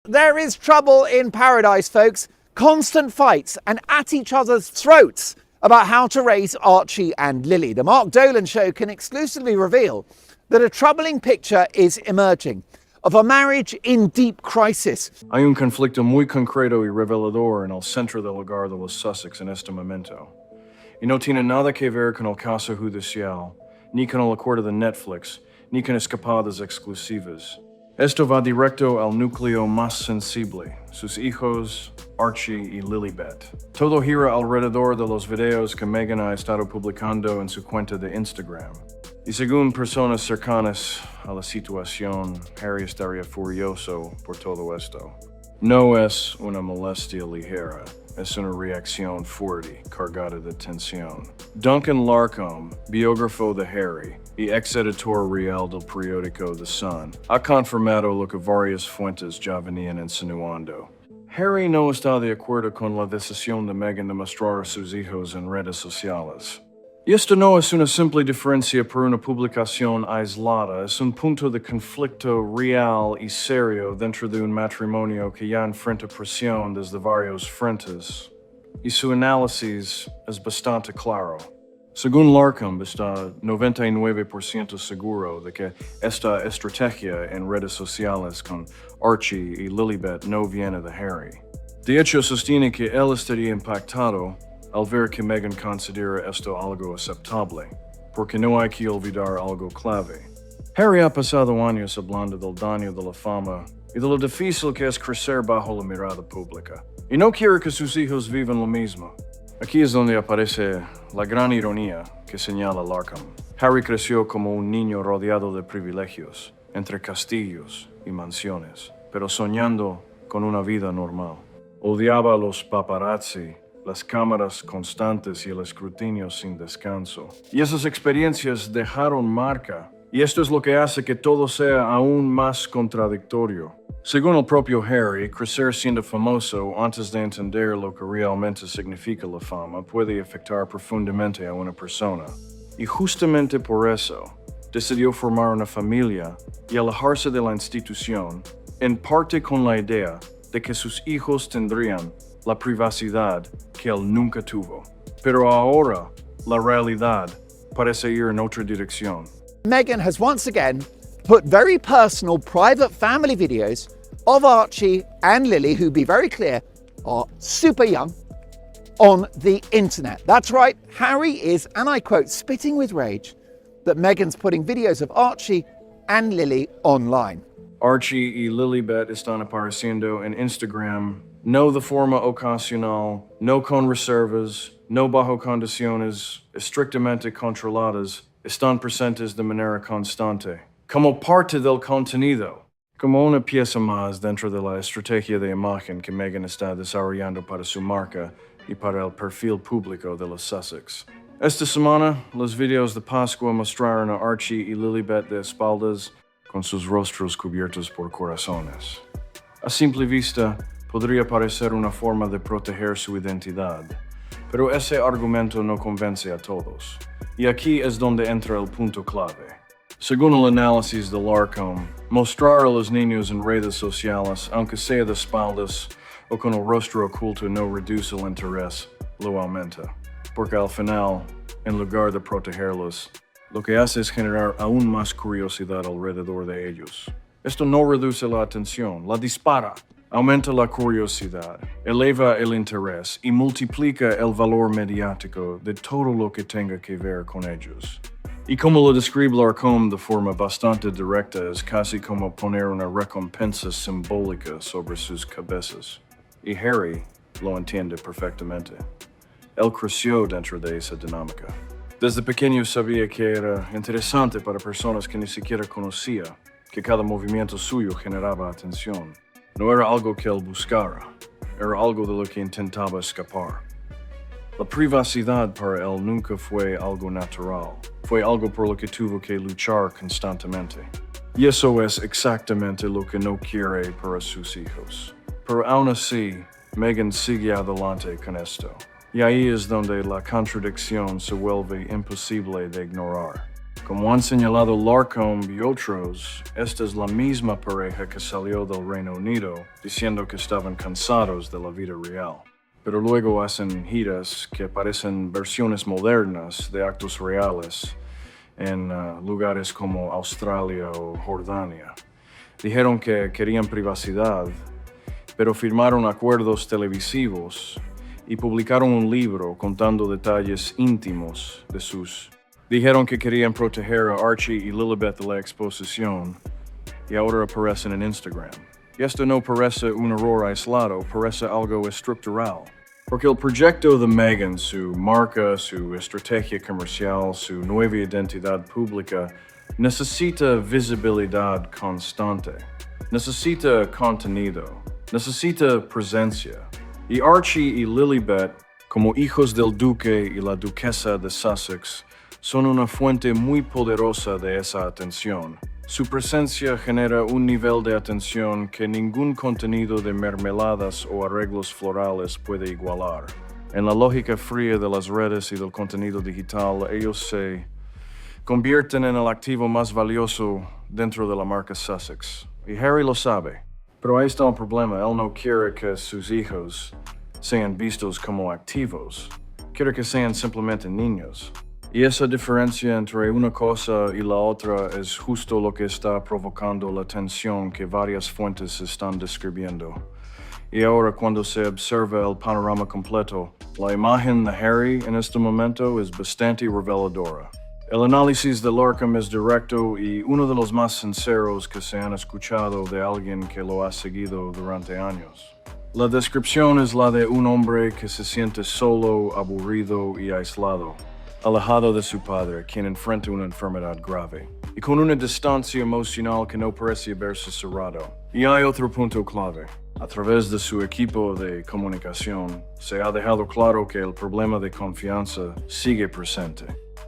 there is trouble in paradise, folks. Constant fights and at each other's throats about how to raise Archie and Lily. The Mark Dolan show can exclusively reveal that a troubling picture is emerging of a marriage in deep crisis. Hay un conflicto muy concreto y revelador en el centro del hogar de los Sussex en este momento. Y no tiene nada que ver con el caso judicial, ni con el acuerdo de Netflix, ni con escapadas exclusivas. Esto va directo al núcleo más sensible, sus hijos, Archie y Lilibet. Todo gira alrededor de los videos que Meghan ha estado publicando en su cuenta de Instagram. Y según personas cercanas a la situación, Harry estaría furioso por todo esto. No es una molestia ligera, es una reacción fuerte, cargada de tensión. Duncan Larcombe, biógrafo de Harry y ex-editor real del periódico The Sun, ha confirmado lo que varias fuentes ya venían insinuando. Harry no está de acuerdo con la decisión de Meghan de mostrar a sus hijos en redes sociales. Y esto no es una simple diferencia por una publicación aislada, es un punto de conflicto real y serio dentro de un matrimonio que ya enfrenta presión desde varios frentes. Y su análisis es bastante claro. Según Larcombe, está 99% seguro de que esta estrategia en redes sociales con Archie y Lilibet no viene de Harry. De hecho, sostiene que él estaría impactado al ver que Meghan considera esto algo aceptable, porque no hay que olvidar algo clave. Harry ha pasado años hablando del daño de la fama y de lo difícil que es crecer bajo la mirada pública, y no quiere que sus hijos vivan lo mismo. Aquí es donde aparece la gran ironía que señala Larcombe. Harry creció como un niño rodeado de privilegios, entre castillos y mansiones, pero soñando con una vida normal. Odiaba a los paparazzi, las cámaras constantes y el escrutinio sin descanso. Y esas experiencias dejaron marca, y esto es lo que hace que todo sea aún más contradictorio. Según el propio Harry, crecer siendo famoso antes de entender lo que realmente significa la fama puede afectar profundamente a una persona. Y justamente por eso, decidió formar una familia y alejarse de la institución, en parte con la idea de que sus hijos tendrían la privacidad que él nunca tuvo. Pero ahora, la realidad parece ir en otra dirección. Meghan has once again put very personal, private family videos of Archie and Lily, who, be very clear, are super young, on the internet. That's right, Harry is, and I quote, spitting with rage that Meghan's putting videos of Archie and Lily online. Archie y Lilibet están apareciendo en Instagram, no de forma ocasional, no con reservas, no bajo condiciones estrictamente controladas, están presentes de manera constante, como parte del contenido, como una pieza más dentro de la estrategia de imagen que Meghan está desarrollando para su marca y para el perfil público de los Sussex. Esta semana, los videos de Pascua mostraron a Archie y Lilibet de espaldas con sus rostros cubiertos por corazones. A simple vista, podría parecer una forma de proteger su identidad, pero ese argumento no convence a todos. Y aquí es donde entra el punto clave. Según el análisis de Larcombe, mostrar a los niños en redes sociales, aunque sea de espaldas o con el rostro oculto, no reduce el interés, lo aumenta. Porque al final, en lugar de protegerlos, lo que hace es generar aún más curiosidad alrededor de ellos. Esto no reduce la atención, la dispara. Aumenta la curiosidad, eleva el interés y multiplica el valor mediático de todo lo que tenga que ver con ellos. Y como lo describe Larcombe de forma bastante directa, es casi como poner una recompensa simbólica sobre sus cabezas. Y Harry lo entiende perfectamente. Él creció dentro de esa dinámica. Desde pequeño sabía que era interesante para personas que ni siquiera conocía, que cada movimiento suyo generaba atención. No era algo que él buscara, era algo de lo que intentaba escapar. La privacidad para él nunca fue algo natural, fue algo por lo que tuvo que luchar constantemente. Y eso es exactamente lo que no quiere para sus hijos. Pero aún así, Meghan sigue adelante con esto. Y ahí es donde la contradicción se vuelve imposible de ignorar. Como han señalado Larcombe y otros, esta es la misma pareja que salió del Reino Unido diciendo que estaban cansados de la vida real. Pero luego hacen giras que parecen versiones modernas de actos reales en lugares como Australia o Jordania. Dijeron que querían privacidad, pero firmaron acuerdos televisivos y publicaron un libro contando detalles íntimos de sus. Dijeron que querían proteger a Archie y Lilibet de la exposición y ahora aparecen en Instagram. Y esto no parece un error aislado, parece algo estructural. Porque el proyecto de Meghan, su marca, su estrategia comercial, su nueva identidad pública, necesita visibilidad constante, necesita contenido, necesita presencia. Y Archie y Lilibet, como hijos del duque y la duquesa de Sussex, son una fuente muy poderosa de esa atención. Su presencia genera un nivel de atención que ningún contenido de mermeladas o arreglos florales puede igualar. En la lógica fría de las redes y del contenido digital, ellos se convierten en el activo más valioso dentro de la marca Sussex. Y Harry lo sabe. Pero ahí está el problema. Él no quiere que sus hijos sean vistos como activos. Quiere que sean simplemente niños. Y esa diferencia entre una cosa y la otra es justo lo que está provocando la tensión que varias fuentes están describiendo. Y ahora cuando se observa el panorama completo, la imagen de Harry en este momento es bastante reveladora. El análisis de Larcombe es directo y uno de los más sinceros que se han escuchado de alguien que lo ha seguido durante años. La descripción es la de un hombre que se siente solo, aburrido y aislado, alejado de su padre, quien enfrenta una enfermedad grave, y con una distancia emocional que no parece haberse cerrado. Y hay otro punto clave. A través de su equipo de comunicación, se ha dejado claro que el problema de confianza sigue presente.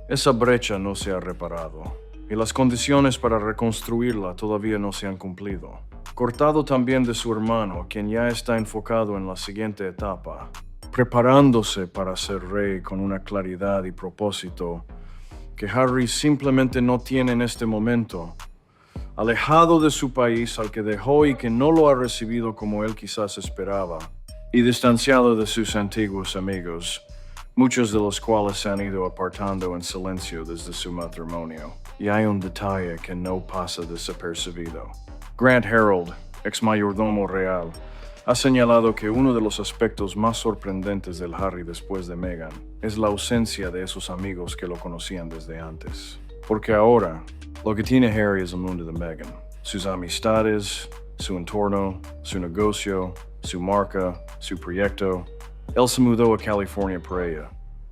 Esa brecha no se ha reparado, y las condiciones para reconstruirla todavía no se han cumplido. Cortado también de su hermano, quien ya está enfocado en la siguiente etapa, preparándose para ser rey con una claridad y propósito que Harry simplemente no tiene en este momento, alejado de su país al que dejó y que no lo ha recibido como él quizás esperaba, y distanciado de sus antiguos amigos, muchos de los cuales se han ido apartando en silencio desde su matrimonio. Y hay un detalle que no pasa desapercibido. Grant Harold, ex mayordomo real, ha señalado que uno de los aspectos más sorprendentes del Harry después de Meghan es la ausencia de esos amigos que lo conocían desde antes. Porque ahora, lo que tiene Harry es el mundo de Meghan. Sus amistades, su entorno, su negocio, su marca, su proyecto. Él se mudó a California por ella,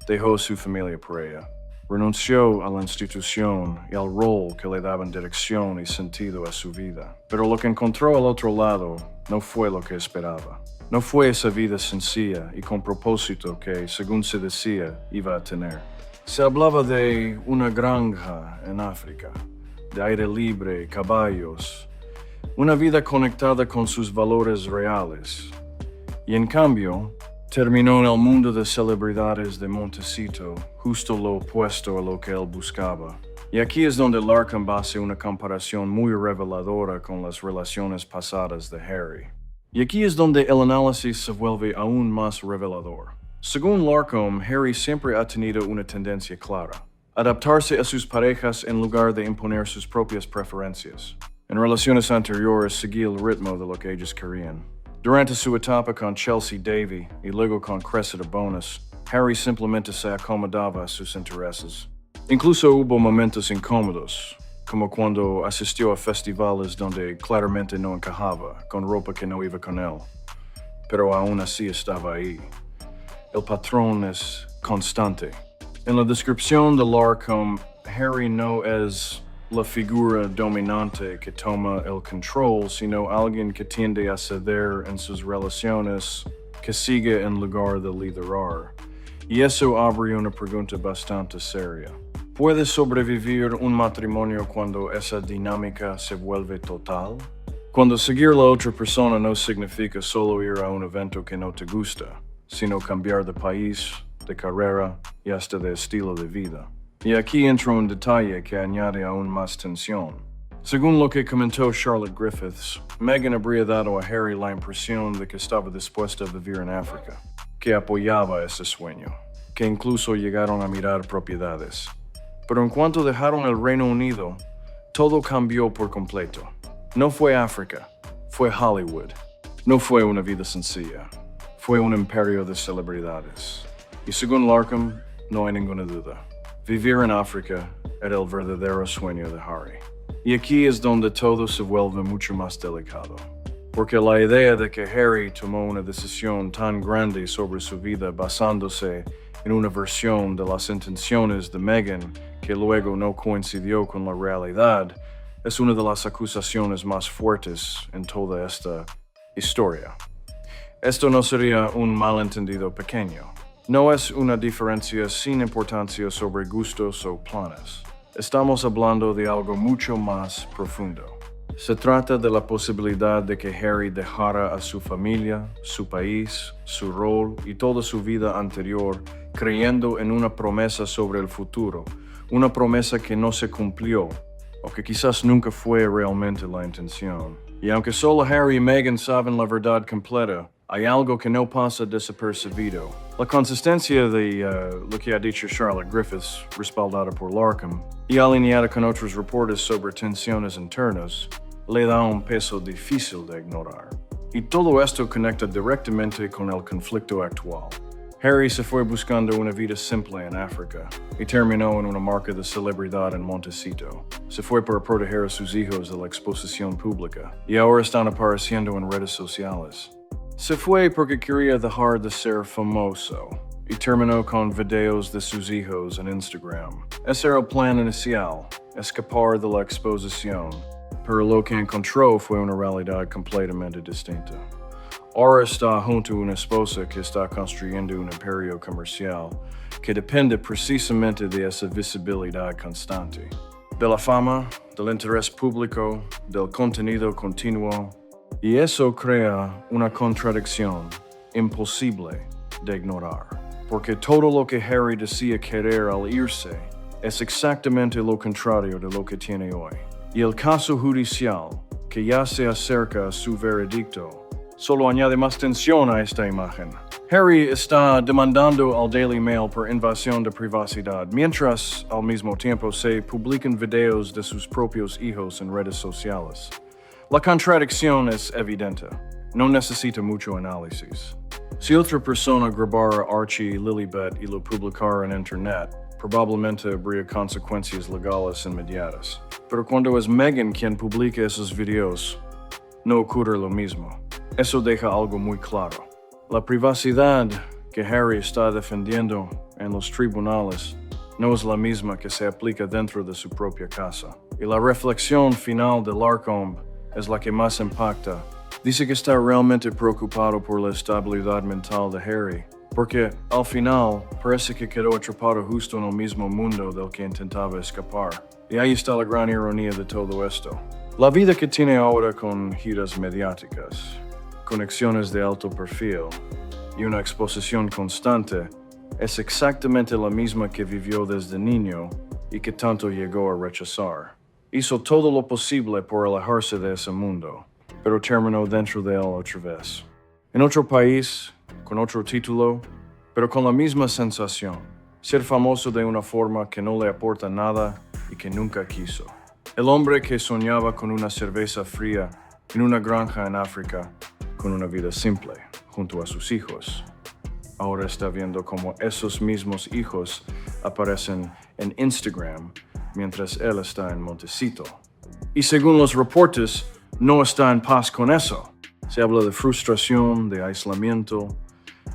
dejó su familia por ella, renunció a la institución y al rol que le daban dirección y sentido a su vida. Pero lo que encontró al otro lado no fue lo que esperaba. No fue esa vida sencilla y con propósito que, según se decía, iba a tener. Se hablaba de una granja en África, de aire libre, caballos, una vida conectada con sus valores reales. Y en cambio, terminó en el mundo de celebridades de Montecito, justo lo opuesto a lo que él buscaba. Y aquí es donde Larcombe hace una comparación muy reveladora con las relaciones pasadas de Harry. Y aquí es donde el análisis se vuelve aún más revelador. Según Larcombe, Harry siempre ha tenido una tendencia clara: adaptarse a sus parejas en lugar de imponer sus propias preferencias. En relaciones anteriores, seguía el ritmo de lo que ellos querían. Durante su etapa con Chelsea Davy y luego con Cressida Bonus, Harry simplemente se acomodaba a sus intereses. Incluso hubo momentos incómodos, como cuando asistió a festivales donde claramente no encajaba, con ropa que no iba con él. Pero aún así estaba ahí. El patrón es constante. En la descripción de Larcombe, Harry no es la figura dominante que toma el control, sino alguien que tiende a ceder en sus relaciones, que sigue en lugar de liderar. Y eso abre una pregunta bastante seria. ¿Puede sobrevivir un matrimonio cuando esa dinámica se vuelve total? Cuando seguir a la otra persona no significa solo ir a un evento que no te gusta, sino cambiar de país, de carrera y hasta de estilo de vida. Y aquí entra un detalle que añade aún más tensión. Según lo que comentó Charlotte Griffiths, Meghan habría dado a Harry la impresión de que estaba dispuesta a vivir en África, que apoyaba ese sueño, que incluso llegaron a mirar propiedades. Pero en cuanto dejaron el Reino Unido, todo cambió por completo. No fue África, fue Hollywood. No fue una vida sencilla, fue un imperio de celebridades. Y según Larkham, no hay ninguna duda. Vivir en África era el verdadero sueño de Harry. Y aquí es donde todo se vuelve mucho más delicado. Porque la idea de que Harry tomó una decisión tan grande sobre su vida basándose en una versión de las intenciones de Meghan que luego no coincidió con la realidad es una de las acusaciones más fuertes en toda esta historia. Esto no sería un malentendido pequeño. No es una diferencia sin importancia sobre gustos o planes. Estamos hablando de algo mucho más profundo. Se trata de la posibilidad de que Harry dejara a su familia, su país, su rol y toda su vida anterior creyendo en una promesa sobre el futuro, una promesa que no se cumplió o que quizás nunca fue realmente la intención. Y aunque solo Harry y Meghan saben la verdad completa, hay algo que no pasa desapercibido. La consistencia de lo que ha dicho Charlotte Griffiths, respaldada por Larkham, y alineada con otros reportes sobre tensiones internas, le da un peso difícil de ignorar. Y todo esto conecta directamente con el conflicto actual. Harry se fue buscando una vida simple en África y terminó en una marca de celebridad en Montecito. Se fue para proteger a sus hijos de la exposición pública y ahora están apareciendo en redes sociales. Se fue porque quería dejar de ser famoso y terminó con videos de sus hijos en Instagram. Ese era el plan inicial, escapar de la exposición, pero lo que encontró fue una realidad completamente distinta. Ahora está junto a una esposa que está construyendo un imperio comercial que depende precisamente de esa visibilidad constante, de la fama, del interés público, del contenido continuo. Y eso crea una contradicción imposible de ignorar, porque todo lo que Harry decía querer al irse es exactamente lo contrario de lo que tiene hoy. Y el caso judicial, que ya se acerca a su veredicto, solo añade más tensión a esta imagen. Harry está demandando al Daily Mail por invasión de privacidad, mientras al mismo tiempo se publican videos de sus propios hijos en redes sociales. La contradicción es evidente, no necesita mucho análisis. Si otra persona grabara a Archie y Lilibet y lo publicara en internet, probablemente habría consecuencias legales inmediatas. Pero cuando es Meghan quien publica esos videos, no ocurre lo mismo. Eso deja algo muy claro. La privacidad que Harry está defendiendo en los tribunales no es la misma que se aplica dentro de su propia casa. Y la reflexión final de Larkham es la que más impacta. Dice que está realmente preocupado por la estabilidad mental de Harry, porque al final parece que quedó atrapado justo en el mismo mundo del que intentaba escapar. Y ahí está la gran ironía de todo esto. La vida que tiene ahora con giras mediáticas, conexiones de alto perfil y una exposición constante es exactamente la misma que vivió desde niño y que tanto llegó a rechazar. Hizo todo lo posible por alejarse de ese mundo, pero terminó dentro de él otra vez. En otro país, con otro título, pero con la misma sensación. Ser famoso de una forma que no le aporta nada y que nunca quiso. El hombre que soñaba con una cerveza fría en una granja en África, con una vida simple, junto a sus hijos. Ahora está viendo cómo esos mismos hijos aparecen en Instagram mientras él está en Montecito. Y según los reportes, no está en paz con eso. Se habla de frustración, de aislamiento,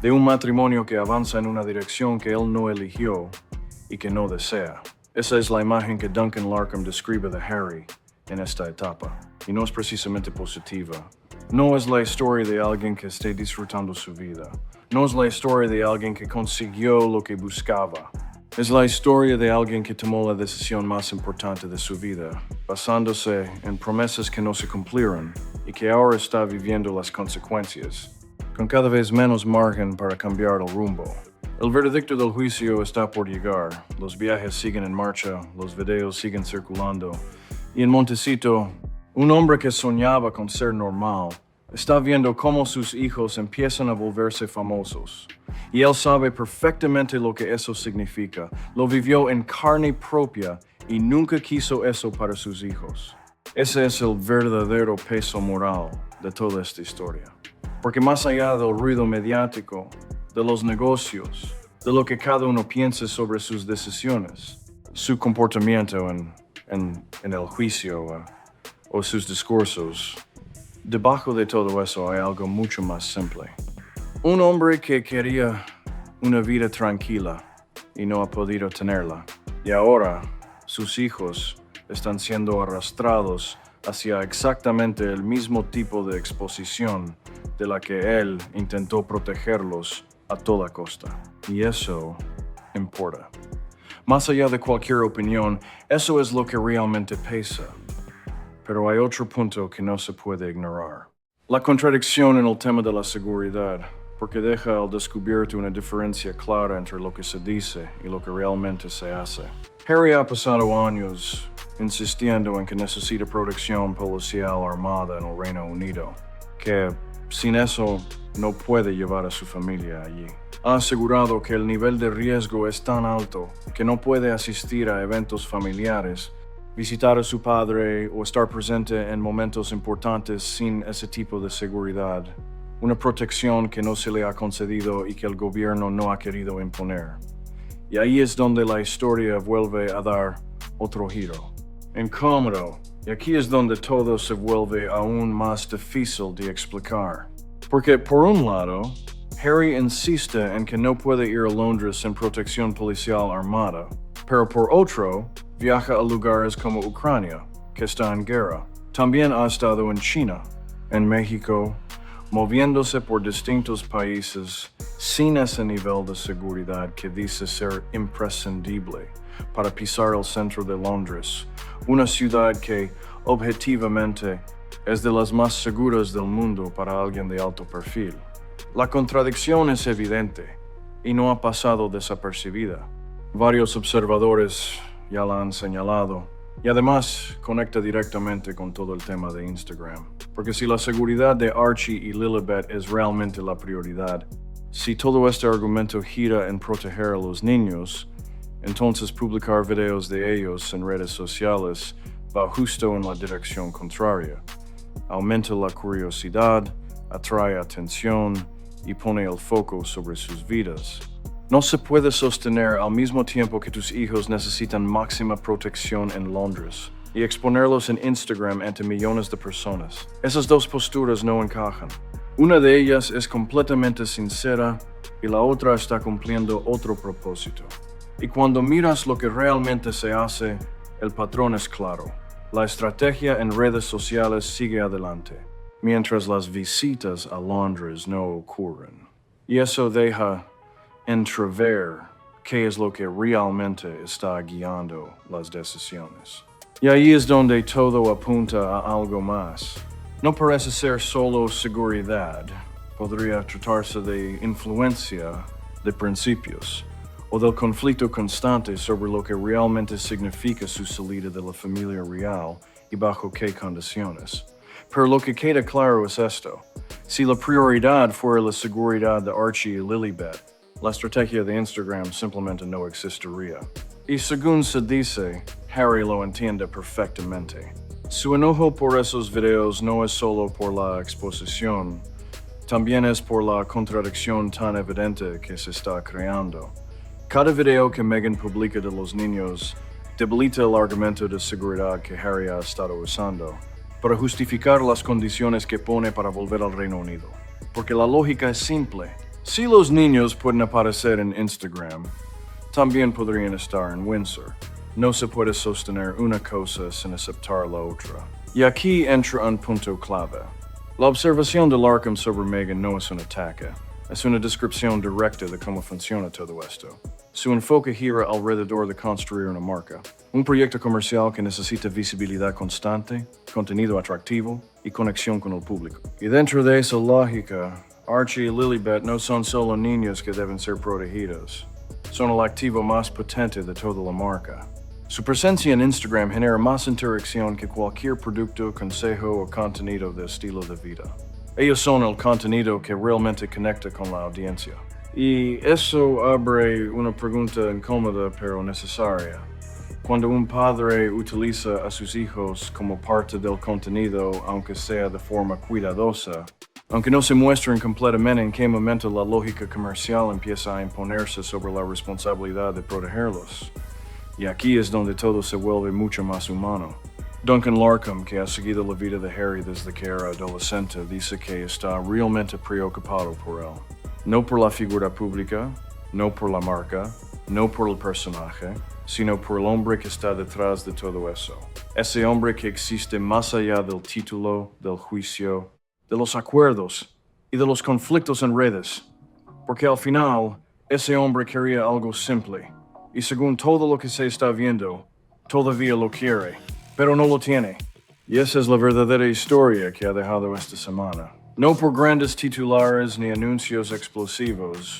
de un matrimonio que avanza en una dirección que él no eligió y que no desea. Esa es la imagen que Duncan Larkham describe de Harry en esta etapa, y no es precisamente positiva. No es la historia de alguien que esté disfrutando su vida. No es la historia de alguien que consiguió lo que buscaba. Es la historia de alguien que tomó la decisión más importante de su vida, basándose en promesas que no se cumplieron y que ahora está viviendo las consecuencias, con cada vez menos margen para cambiar el rumbo. El veredicto del juicio está por llegar. Los viajes siguen en marcha, los videos siguen circulando. Y en Montecito, un hombre que soñaba con ser normal está viendo cómo sus hijos empiezan a volverse famosos. Y él sabe perfectamente lo que eso significa. Lo vivió en carne propia y nunca quiso eso para sus hijos. Ese es el verdadero peso moral de toda esta historia. Porque más allá del ruido mediático, de los negocios, de lo que cada uno piensa sobre sus decisiones, su comportamiento en el juicio o sus discursos, debajo de todo eso hay algo mucho más simple. Un hombre que quería una vida tranquila y no ha podido tenerla. Y ahora sus hijos están siendo arrastrados hacia exactamente el mismo tipo de exposición de la que él intentó protegerlos a toda costa. Y eso importa. Más allá de cualquier opinión, eso es lo que realmente pesa. Pero hay otro punto que no se puede ignorar. La contradicción en el tema de la seguridad, porque deja al descubierto una diferencia clara entre lo que se dice y lo que realmente se hace. Harry ha pasado años insistiendo en que necesita protección policial armada en el Reino Unido, que sin eso no puede llevar a su familia allí. Ha asegurado que el nivel de riesgo es tan alto que no puede asistir a eventos familiares, visitar a su padre o estar presente en momentos importantes sin ese tipo de seguridad. Una protección que no se le ha concedido y que el gobierno no ha querido imponer. Y ahí es donde la historia vuelve a dar otro giro. Incómodo. Y aquí es donde todo se vuelve aún más difícil de explicar. Porque por un lado, Harry insiste en que no puede ir a Londres sin protección policial armada, pero por otro, viaja a lugares como Ucrania, que está en guerra. También ha estado en China, en México, moviéndose por distintos países sin ese nivel de seguridad que dice ser imprescindible para pisar el centro de Londres, una ciudad que, objetivamente, es de las más seguras del mundo para alguien de alto perfil. La contradicción es evidente y no ha pasado desapercibida. Varios observadores ya la han señalado y además conecta directamente con todo el tema de Instagram. Porque si la seguridad de Archie y Lilibet es realmente la prioridad, si todo este argumento gira en proteger a los niños, entonces publicar videos de ellos en redes sociales va justo en la dirección contraria. Aumenta la curiosidad, atrae atención y pone el foco sobre sus vidas. No se puede sostener al mismo tiempo que tus hijos necesitan máxima protección en Londres y exponerlos en Instagram ante millones de personas. Esas dos posturas no encajan. Una de ellas es completamente sincera y la otra está cumpliendo otro propósito. Y cuando miras lo que realmente se hace, el patrón es claro. La estrategia en redes sociales sigue adelante, mientras las visitas a Londres no ocurren. Y eso deja entrever qué es lo que realmente está guiando las decisiones. Y ahí es donde todo apunta a algo más. No parece ser solo seguridad. Podría tratarse de influencia, de principios, o del conflicto constante sobre lo que realmente significa su salida de la familia real y bajo qué condiciones. Pero lo que queda claro es esto. Si la prioridad fuera la seguridad de Archie y Lilibet, la estrategia de Instagram simplemente no existiría. Y según se dice, Harry lo entiende perfectamente. Su enojo por esos videos no es solo por la exposición, también es por la contradicción tan evidente que se está creando. Cada video que Meghan publica de los niños debilita el argumento de seguridad que Harry ha estado usando para justificar las condiciones que pone para volver al Reino Unido. Porque la lógica es simple. Si los niños pueden aparecer en Instagram, también podrían estar en Windsor. No se puede sostener una cosa sin aceptar la otra. Y aquí entra un punto clave. La observación de Larkham sobre Meghan no es un ataque. Es una descripción directa de cómo funciona todo esto. Su enfoque gira alrededor de construir una marca. Un proyecto comercial que necesita visibilidad constante, contenido atractivo y conexión con el público. Y dentro de esa lógica, Archie y Lilibet no son solo niños que deben ser protegidos. Son el activo más potente de toda la marca. Su presencia en Instagram genera más interacción que cualquier producto, consejo o contenido de estilo de vida. Ellos son el contenido que realmente conecta con la audiencia. Y eso abre una pregunta incómoda pero necesaria. Cuando un padre utiliza a sus hijos como parte del contenido, aunque sea de forma cuidadosa, aunque no se muestren completamente, ¿en qué momento la lógica comercial empieza a imponerse sobre la responsabilidad de protegerlos? Y aquí es donde todo se vuelve mucho más humano. Duncan Larcombe, que ha seguido la vida de Harry desde que era adolescente, dice que está realmente preocupado por él. No por la figura pública, no por la marca, no por el personaje, sino por el hombre que está detrás de todo eso. Ese hombre que existe más allá del título, del juicio, de los acuerdos y de los conflictos en redes. Porque al final, ese hombre quería algo simple. Y según todo lo que se está viendo, todavía lo quiere, pero no lo tiene. Y esa es la verdadera historia que ha dejado esta semana. No por grandes titulares ni anuncios explosivos,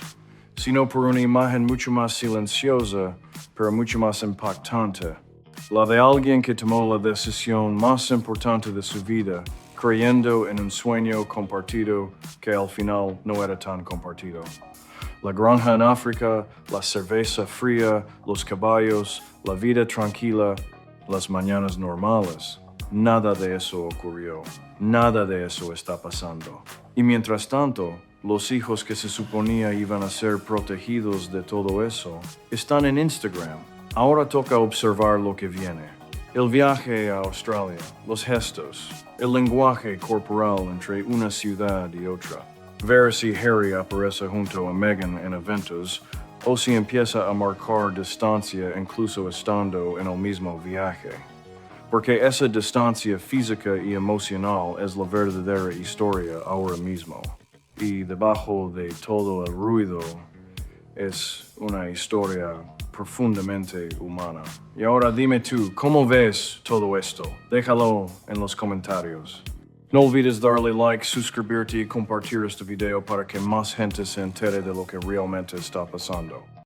sino por una imagen mucho más silenciosa, pero mucho más impactante. La de alguien que tomó la decisión más importante de su vida, creyendo en un sueño compartido que al final no era tan compartido. La granja en África, la cerveza fría, los caballos, la vida tranquila, las mañanas normales. Nada de eso ocurrió. Nada de eso está pasando. Y mientras tanto, los hijos que se suponía iban a ser protegidos de todo eso, están en Instagram. Ahora toca observar lo que viene. El viaje a Australia, los gestos, el lenguaje corporal entre una ciudad y otra. Ver si Harry aparece junto a Meghan en eventos o si empieza a marcar distancia incluso estando en el mismo viaje. Porque esa distancia física y emocional es la verdadera historia ahora mismo. Y debajo de todo el ruido es una historia profundamente humana. Y ahora dime tú, ¿cómo ves todo esto? Déjalo en los comentarios. No olvides darle like, suscribirte y compartir este video para que más gente se entere de lo que realmente está pasando.